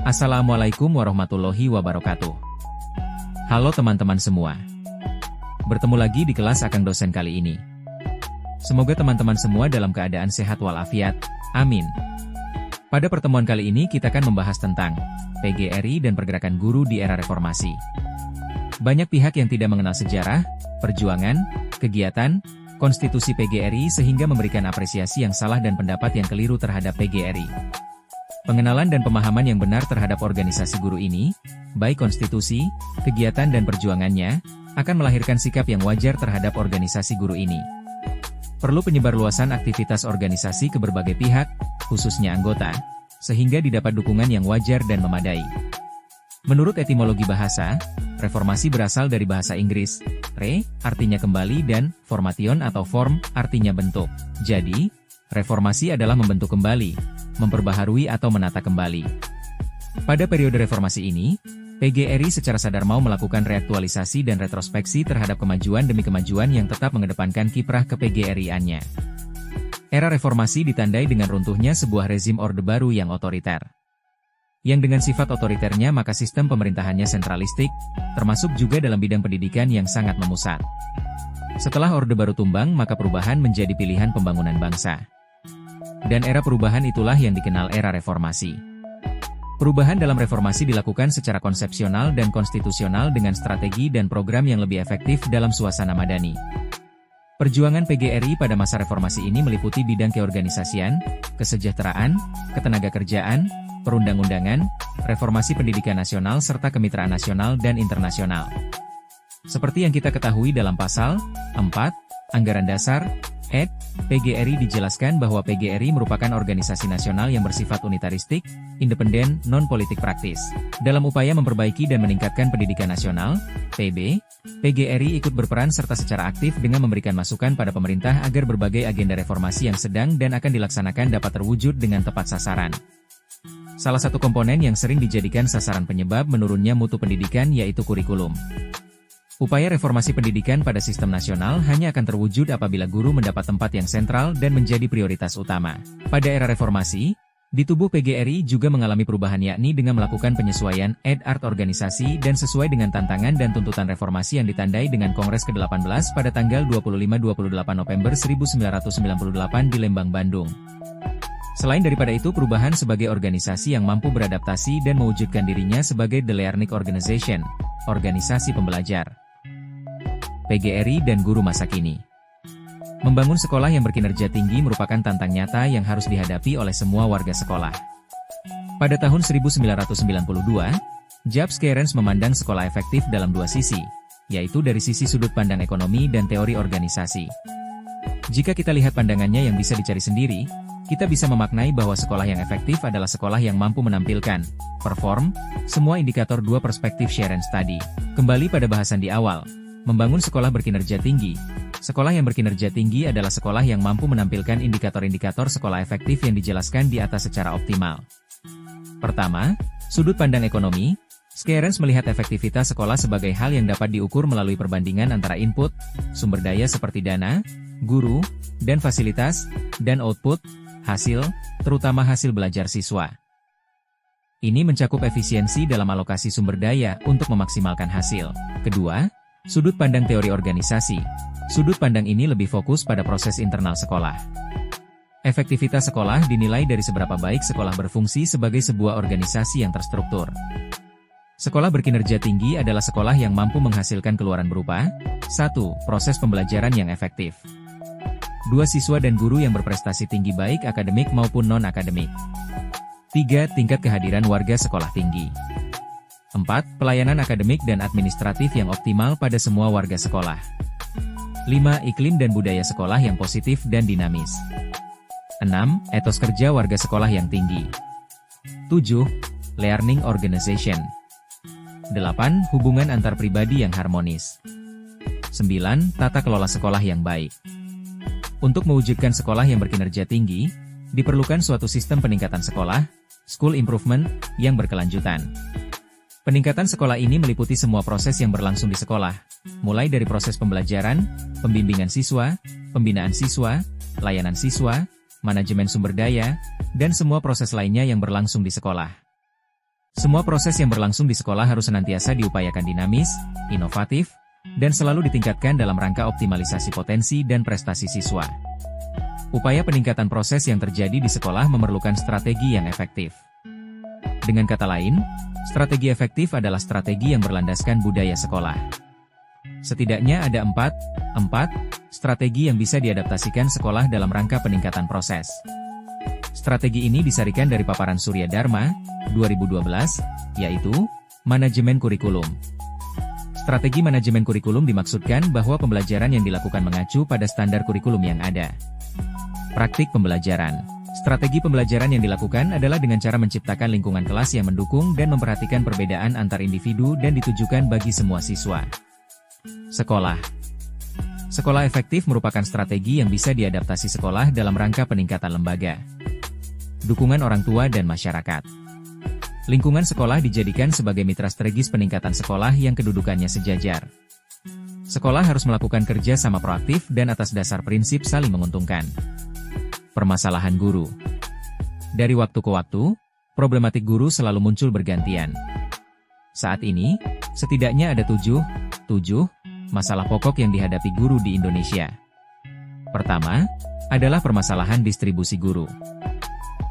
Assalamualaikum warahmatullahi wabarakatuh. Halo teman-teman semua. Bertemu lagi di kelas Akang Dosen kali ini. Semoga teman-teman semua dalam keadaan sehat walafiat. Amin. Pada pertemuan kali ini kita akan membahas tentang PGRI dan pergerakan guru di era reformasi. Banyak pihak yang tidak mengenal sejarah, perjuangan, kegiatan, konstitusi PGRI sehingga memberikan apresiasi yang salah dan pendapat yang keliru terhadap PGRI. Pengenalan dan pemahaman yang benar terhadap organisasi guru ini, baik konstitusi, kegiatan dan perjuangannya, akan melahirkan sikap yang wajar terhadap organisasi guru ini. Perlu penyebarluasan aktivitas organisasi ke berbagai pihak, khususnya anggota, sehingga didapat dukungan yang wajar dan memadai. Menurut etimologi bahasa, reformasi berasal dari bahasa Inggris, re, artinya kembali dan formation atau form, artinya bentuk. Jadi, reformasi adalah membentuk kembali, memperbaharui atau menata kembali. Pada periode reformasi ini, PGRI secara sadar mau melakukan reaktualisasi dan retrospeksi terhadap kemajuan demi kemajuan yang tetap mengedepankan kiprah ke-PGRI-annya. Era reformasi ditandai dengan runtuhnya sebuah rezim Orde Baru yang otoriter. Yang dengan sifat otoriternya maka sistem pemerintahannya sentralistik, termasuk juga dalam bidang pendidikan yang sangat memusat. Setelah Orde Baru tumbang maka perubahan menjadi pilihan pembangunan bangsa. Dan era perubahan itulah yang dikenal era reformasi. Perubahan dalam reformasi dilakukan secara konsepsional dan konstitusional dengan strategi dan program yang lebih efektif dalam suasana madani. Perjuangan PGRI pada masa reformasi ini meliputi bidang keorganisasian, kesejahteraan, ketenagakerjaan, perundang-undangan, reformasi pendidikan nasional serta kemitraan nasional dan internasional. Seperti yang kita ketahui dalam pasal 4, Anggaran Dasar, ed. PGRI dijelaskan bahwa PGRI merupakan organisasi nasional yang bersifat unitaristik, independen, non-politik praktis. Dalam upaya memperbaiki dan meningkatkan pendidikan nasional, PB, PGRI ikut berperan serta secara aktif dengan memberikan masukan pada pemerintah agar berbagai agenda reformasi yang sedang dan akan dilaksanakan dapat terwujud dengan tepat sasaran. Salah satu komponen yang sering dijadikan sasaran penyebab menurunnya mutu pendidikan yaitu kurikulum. Upaya reformasi pendidikan pada sistem nasional hanya akan terwujud apabila guru mendapat tempat yang sentral dan menjadi prioritas utama. Pada era reformasi, di tubuh PGRI juga mengalami perubahan yakni dengan melakukan penyesuaian art organisasi dan sesuai dengan tantangan dan tuntutan reformasi yang ditandai dengan Kongres ke-18 pada tanggal 25-28 November 1998 di Lembang, Bandung. Selain daripada itu perubahan sebagai organisasi yang mampu beradaptasi dan mewujudkan dirinya sebagai The Learning Organization, organisasi pembelajar. PGRI dan guru masa kini. Membangun sekolah yang berkinerja tinggi merupakan tantang nyata yang harus dihadapi oleh semua warga sekolah. Pada tahun 1992, James Kearns memandang sekolah efektif dalam dua sisi, yaitu dari sisi sudut pandang ekonomi dan teori organisasi. Jika kita lihat pandangannya yang bisa dicari sendiri, kita bisa memaknai bahwa sekolah yang efektif adalah sekolah yang mampu menampilkan, perform, semua indikator dua perspektif Kearns tadi. Kembali pada bahasan di awal, membangun sekolah berkinerja tinggi. Sekolah yang berkinerja tinggi adalah sekolah yang mampu menampilkan indikator-indikator sekolah efektif yang dijelaskan di atas secara optimal. Pertama, sudut pandang ekonomi. Kearns melihat efektivitas sekolah sebagai hal yang dapat diukur melalui perbandingan antara input, sumber daya seperti dana, guru, dan fasilitas, dan output, hasil, terutama hasil belajar siswa. Ini mencakup efisiensi dalam alokasi sumber daya untuk memaksimalkan hasil. Kedua, sudut pandang teori organisasi. Sudut pandang ini lebih fokus pada proses internal sekolah. Efektivitas sekolah dinilai dari seberapa baik sekolah berfungsi sebagai sebuah organisasi yang terstruktur. Sekolah berkinerja tinggi adalah sekolah yang mampu menghasilkan keluaran berupa 1. Proses pembelajaran yang efektif. 2. Siswa dan guru yang berprestasi tinggi baik akademik maupun non-akademik. 3. Tingkat kehadiran warga sekolah tinggi. 4. Pelayanan akademik dan administratif yang optimal pada semua warga sekolah. 5. Iklim dan budaya sekolah yang positif dan dinamis. 6. Etos kerja warga sekolah yang tinggi. 7. Learning organization. 8. Hubungan antar pribadi yang harmonis. 9. Tata kelola sekolah yang baik. Untuk mewujudkan sekolah yang berkinerja tinggi, diperlukan suatu sistem peningkatan sekolah, school improvement, yang berkelanjutan. Peningkatan sekolah ini meliputi semua proses yang berlangsung di sekolah, mulai dari proses pembelajaran, pembimbingan siswa, pembinaan siswa, layanan siswa, manajemen sumber daya, dan semua proses lainnya yang berlangsung di sekolah. Semua proses yang berlangsung di sekolah harus senantiasa diupayakan dinamis, inovatif, dan selalu ditingkatkan dalam rangka optimalisasi potensi dan prestasi siswa. Upaya peningkatan proses yang terjadi di sekolah memerlukan strategi yang efektif. Dengan kata lain, strategi efektif adalah strategi yang berlandaskan budaya sekolah. Setidaknya ada 4 strategi yang bisa diadaptasikan sekolah dalam rangka peningkatan proses. Strategi ini disarikan dari paparan Surya Dharma, 2012, yaitu, manajemen kurikulum. Strategi manajemen kurikulum dimaksudkan bahwa pembelajaran yang dilakukan mengacu pada standar kurikulum yang ada. Praktik pembelajaran. Strategi pembelajaran yang dilakukan adalah dengan cara menciptakan lingkungan kelas yang mendukung dan memperhatikan perbedaan antar individu dan ditujukan bagi semua siswa. Sekolah. Sekolah efektif merupakan strategi yang bisa diadaptasi sekolah dalam rangka peningkatan lembaga. Dukungan orang tua dan masyarakat. Lingkungan sekolah dijadikan sebagai mitra strategis peningkatan sekolah yang kedudukannya sejajar. Sekolah harus melakukan kerja sama proaktif dan atas dasar prinsip saling menguntungkan. Permasalahan guru. Dari waktu ke waktu, problematik guru selalu muncul bergantian. Saat ini, setidaknya ada 7 masalah pokok yang dihadapi guru di Indonesia. Pertama, adalah permasalahan distribusi guru.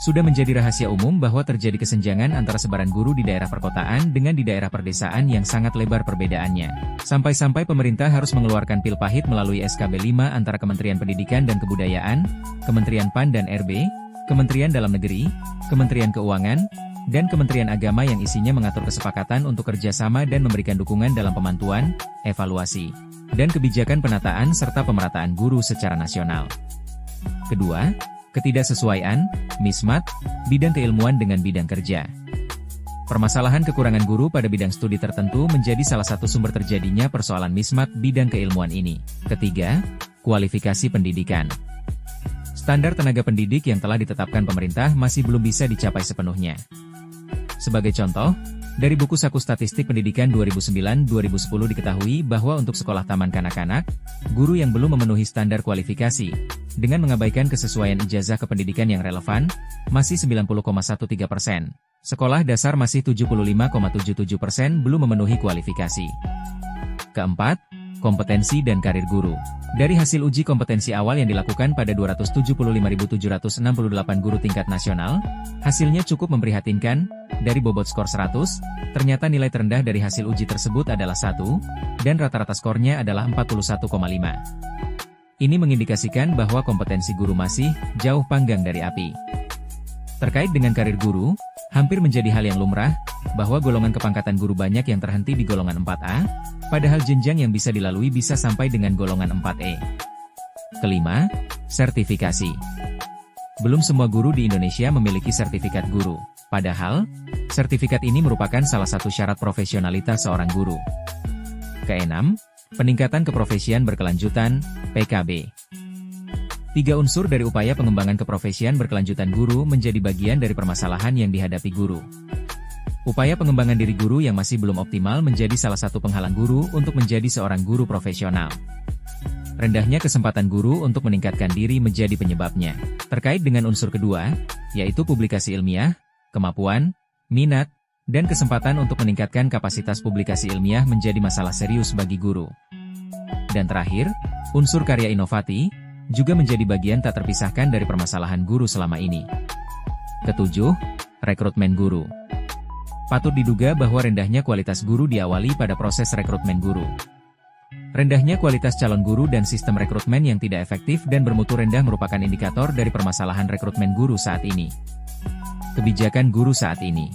Sudah menjadi rahasia umum bahwa terjadi kesenjangan antara sebaran guru di daerah perkotaan dengan di daerah perdesaan yang sangat lebar perbedaannya. Sampai-sampai pemerintah harus mengeluarkan pil pahit melalui SKB 5 antara Kementerian Pendidikan dan Kebudayaan, Kementerian PAN dan RB, Kementerian Dalam Negeri, Kementerian Keuangan, dan Kementerian Agama yang isinya mengatur kesepakatan untuk kerjasama dan memberikan dukungan dalam pemantauan, evaluasi, dan kebijakan penataan serta pemerataan guru secara nasional. Kedua, ketidaksesuaian, mismatch, bidang keilmuan dengan bidang kerja. Permasalahan kekurangan guru pada bidang studi tertentu menjadi salah satu sumber terjadinya persoalan mismatch bidang keilmuan ini. Ketiga, kualifikasi pendidikan. Standar tenaga pendidik yang telah ditetapkan pemerintah masih belum bisa dicapai sepenuhnya. Sebagai contoh, dari buku Saku Statistik Pendidikan 2009-2010 diketahui bahwa untuk sekolah taman kanak-kanak, guru yang belum memenuhi standar kualifikasi, dengan mengabaikan kesesuaian ijazah kependidikan yang relevan, masih 90,13%. Sekolah dasar masih 75,77% belum memenuhi kualifikasi. Keempat, kompetensi dan karir guru. Dari hasil uji kompetensi awal yang dilakukan pada 275.768 guru tingkat nasional, hasilnya cukup memprihatinkan. Dari bobot skor 100, ternyata nilai terendah dari hasil uji tersebut adalah 1, dan rata-rata skornya adalah 41,5. Ini mengindikasikan bahwa kompetensi guru masih jauh panggang dari api. Terkait dengan karir guru, hampir menjadi hal yang lumrah, bahwa golongan kepangkatan guru banyak yang terhenti di golongan 4A, padahal jenjang yang bisa dilalui bisa sampai dengan golongan 4E. Kelima, sertifikasi. Belum semua guru di Indonesia memiliki sertifikat guru, padahal, sertifikat ini merupakan salah satu syarat profesionalitas seorang guru. Keenam, peningkatan keprofesian berkelanjutan, PKB. 3 unsur dari upaya pengembangan keprofesian berkelanjutan guru menjadi bagian dari permasalahan yang dihadapi guru. Upaya pengembangan diri guru yang masih belum optimal menjadi salah satu penghalang guru untuk menjadi seorang guru profesional. Rendahnya kesempatan guru untuk meningkatkan diri menjadi penyebabnya. Terkait dengan unsur kedua, yaitu publikasi ilmiah, kemampuan, minat, dan kesempatan untuk meningkatkan kapasitas publikasi ilmiah menjadi masalah serius bagi guru. Dan terakhir, unsur karya inovatif juga menjadi bagian tak terpisahkan dari permasalahan guru selama ini. Ketujuh, rekrutmen guru. Patut diduga bahwa rendahnya kualitas guru diawali pada proses rekrutmen guru. Rendahnya kualitas calon guru dan sistem rekrutmen yang tidak efektif dan bermutu rendah merupakan indikator dari permasalahan rekrutmen guru saat ini. Kebijakan guru saat ini.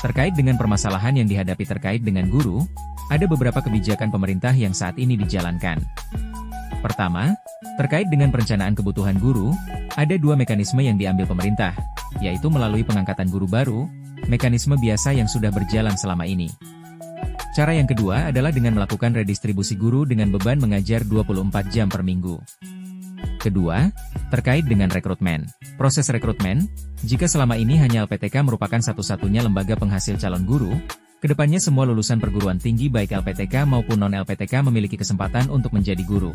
Terkait dengan permasalahan yang dihadapi terkait dengan guru, ada beberapa kebijakan pemerintah yang saat ini dijalankan. Pertama, terkait dengan perencanaan kebutuhan guru, ada 2 mekanisme yang diambil pemerintah, yaitu melalui pengangkatan guru baru, mekanisme biasa yang sudah berjalan selama ini. Cara yang kedua adalah dengan melakukan redistribusi guru dengan beban mengajar 24 jam per minggu. Kedua, terkait dengan rekrutmen. Proses rekrutmen, jika selama ini hanya LPTK merupakan satu-satunya lembaga penghasil calon guru, kedepannya semua lulusan perguruan tinggi baik LPTK maupun non-LPTK memiliki kesempatan untuk menjadi guru.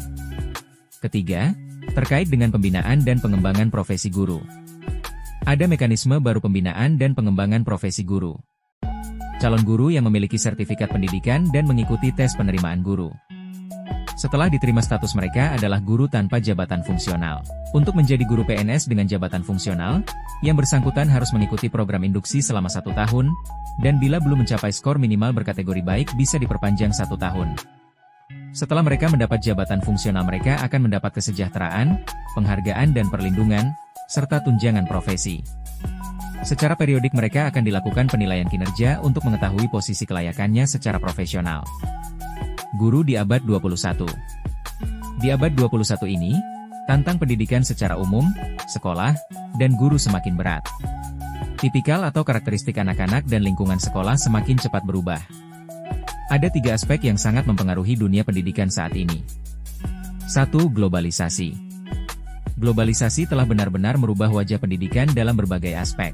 Ketiga, terkait dengan pembinaan dan pengembangan profesi guru. Ada mekanisme baru pembinaan dan pengembangan profesi guru. calon guru yang memiliki sertifikat pendidikan dan mengikuti tes penerimaan guru. Setelah diterima status mereka adalah guru tanpa jabatan fungsional. Untuk menjadi guru PNS dengan jabatan fungsional, yang bersangkutan harus mengikuti program induksi selama 1 tahun, dan bila belum mencapai skor minimal berkategori baik bisa diperpanjang 1 tahun. Setelah mereka mendapat jabatan fungsional mereka akan mendapat kesejahteraan, penghargaan dan perlindungan, serta tunjangan profesi. Secara periodik mereka akan dilakukan penilaian kinerja untuk mengetahui posisi kelayakannya secara profesional. Guru di abad 21. Di abad 21 ini, tantang pendidikan secara umum, sekolah, dan guru semakin berat. Tipikal atau karakteristik anak-anak dan lingkungan sekolah semakin cepat berubah. Ada 3 aspek yang sangat mempengaruhi dunia pendidikan saat ini. 1. Globalisasi. Globalisasi telah benar-benar merubah wajah pendidikan dalam berbagai aspek.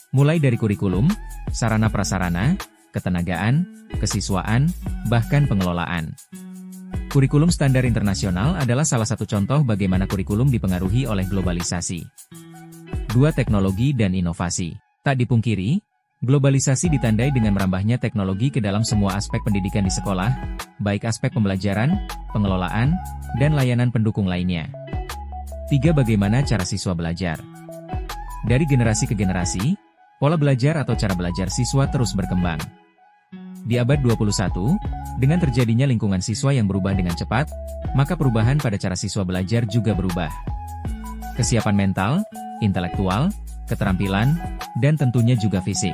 Mulai dari kurikulum, sarana prasarana, ketenagaan, kesiswaan, bahkan pengelolaan. Kurikulum standar internasional adalah salah satu contoh bagaimana kurikulum dipengaruhi oleh globalisasi. 2. Teknologi dan inovasi. Tak dipungkiri, globalisasi ditandai dengan merambahnya teknologi ke dalam semua aspek pendidikan di sekolah, baik aspek pembelajaran, pengelolaan, dan layanan pendukung lainnya. 3. Bagaimana cara siswa belajar? Dari generasi ke generasi, pola belajar atau cara belajar siswa terus berkembang. Di abad 21, dengan terjadinya lingkungan siswa yang berubah dengan cepat, maka perubahan pada cara siswa belajar juga berubah. Kesiapan mental, intelektual, keterampilan, dan tentunya juga fisik.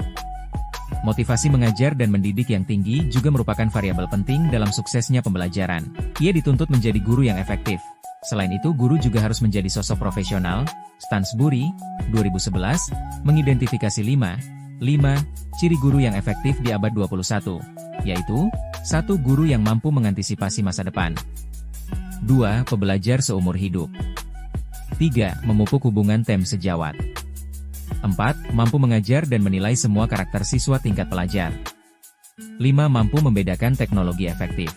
Motivasi mengajar dan mendidik yang tinggi juga merupakan variabel penting dalam suksesnya pembelajaran. Ia dituntut menjadi guru yang efektif. Selain itu, guru juga harus menjadi sosok profesional. Stansbury, 2011, mengidentifikasi 5 ciri guru yang efektif di abad 21, yaitu 1. Guru yang mampu mengantisipasi masa depan. 2. Pembelajar seumur hidup. 3. Memupuk hubungan tem sejawat. 4. Mampu mengajar dan menilai semua karakter siswa tingkat pelajar. 5. Mampu membedakan teknologi efektif.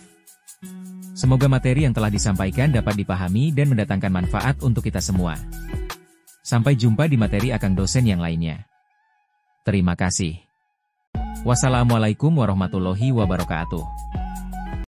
Semoga materi yang telah disampaikan dapat dipahami dan mendatangkan manfaat untuk kita semua. Sampai jumpa di materi Akang Dosen yang lainnya. Terima kasih. Wassalamualaikum warahmatullahi wabarakatuh.